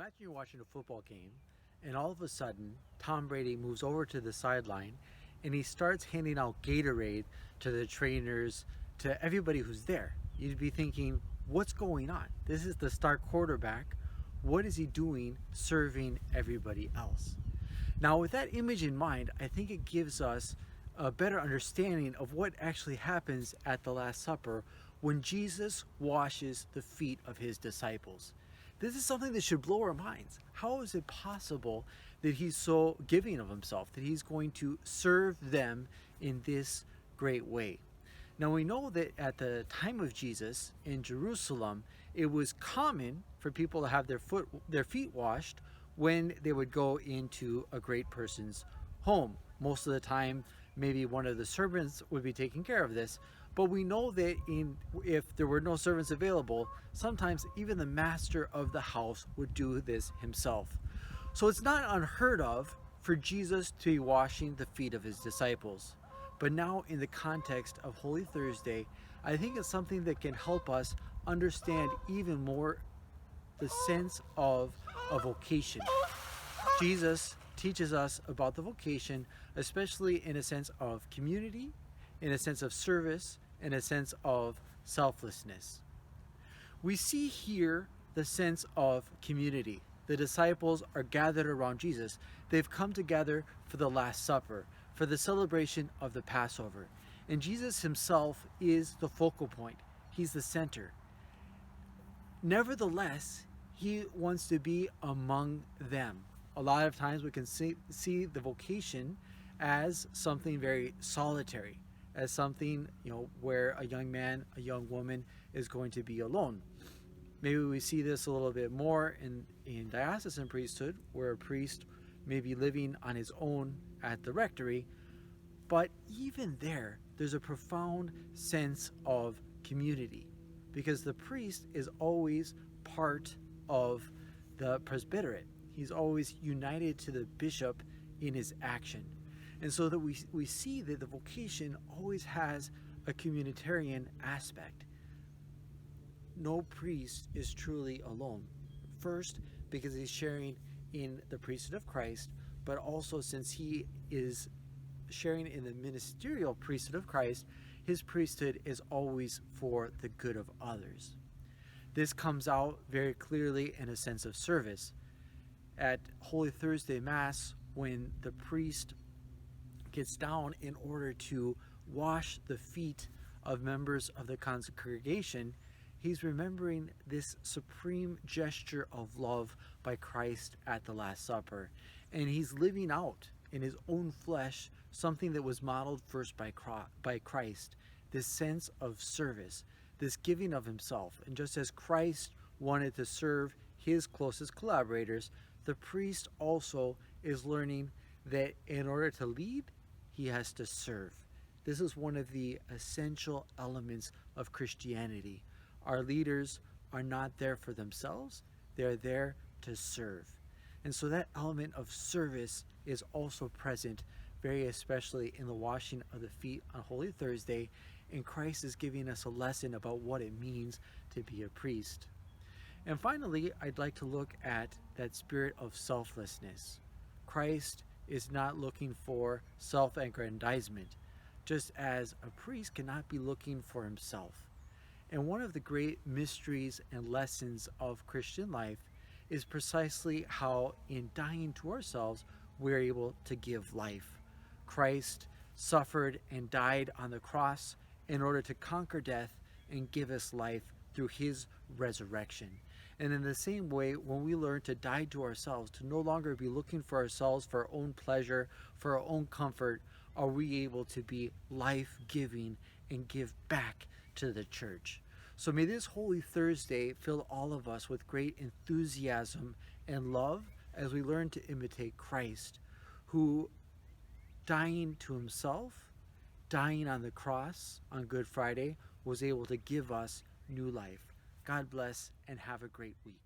Imagine you're watching a football game, and all of a sudden, Tom Brady moves over to the sideline and he starts handing out Gatorade to the trainers, to everybody who's there. You'd be thinking, what's going on? This is the star quarterback. What is he doing serving everybody else? Now, with that image in mind, I think it gives us a better understanding of what actually happens at the Last Supper when Jesus washes the feet of his disciples. This is something that should blow our minds. How is it possible that he's so giving of himself, that he's going to serve them in this great way? Now, we know that at the time of Jesus in Jerusalem, it was common for people to have their feet washed when they would go into a great person's home. Most of the time, maybe one of the servants would be taking care of this, but we know that if there were no servants available, sometimes even the master of the house would do this himself. So it's not unheard of for Jesus to be washing the feet of his disciples. But now, in the context of Holy Thursday, I think it's something that can help us understand even more the sense of a vocation. Jesus teaches us about the vocation, especially in a sense of community, in a sense of service, in a sense of selflessness. We see here the sense of community. The disciples are gathered around Jesus. They've come together for the Last Supper, for the celebration of the Passover. And Jesus himself is the focal point. He's the center. Nevertheless, he wants to be among them. A lot of times we can see the vocation as something very solitary, as something, where a young man, a young woman is going to be alone. Maybe we see this a little bit more in diocesan priesthood, where a priest may be living on his own at the rectory. But even there's a profound sense of community, because the priest is always part of the presbyterate. He's always united to the bishop in his action. And so that we see that the vocation always has a communitarian aspect. No priest is truly alone. First, because he's sharing in the priesthood of Christ, but also since he is sharing in the ministerial priesthood of Christ, his priesthood is always for the good of others. This comes out very clearly in a sense of service. At Holy Thursday Mass, when the priest gets down in order to wash the feet of members of the congregation, he's remembering this supreme gesture of love by Christ at the Last Supper. And he's living out in his own flesh something that was modeled first by Christ, this sense of service, this giving of himself. And just as Christ wanted to serve his closest collaborators, the priest also is learning that in order to lead, he has to serve. This is one of the essential elements of Christianity. Our leaders are not there for themselves, they're there to serve. And so that element of service is also present, very especially in the washing of the feet on Holy Thursday, and Christ is giving us a lesson about what it means to be a priest. And finally, I'd like to look at that spirit of selflessness. Christ is not looking for self-aggrandizement, just as a priest cannot be looking for himself. And one of the great mysteries and lessons of Christian life is precisely how in dying to ourselves, we're able to give life. Christ suffered and died on the cross in order to conquer death and give us life through his resurrection. And in the same way, when we learn to die to ourselves, to no longer be looking for ourselves, for our own pleasure, for our own comfort, are we able to be life-giving and give back to the church. So may this Holy Thursday fill all of us with great enthusiasm and love as we learn to imitate Christ, who, dying to himself, dying on the cross on Good Friday, was able to give us new life. God bless and have a great week.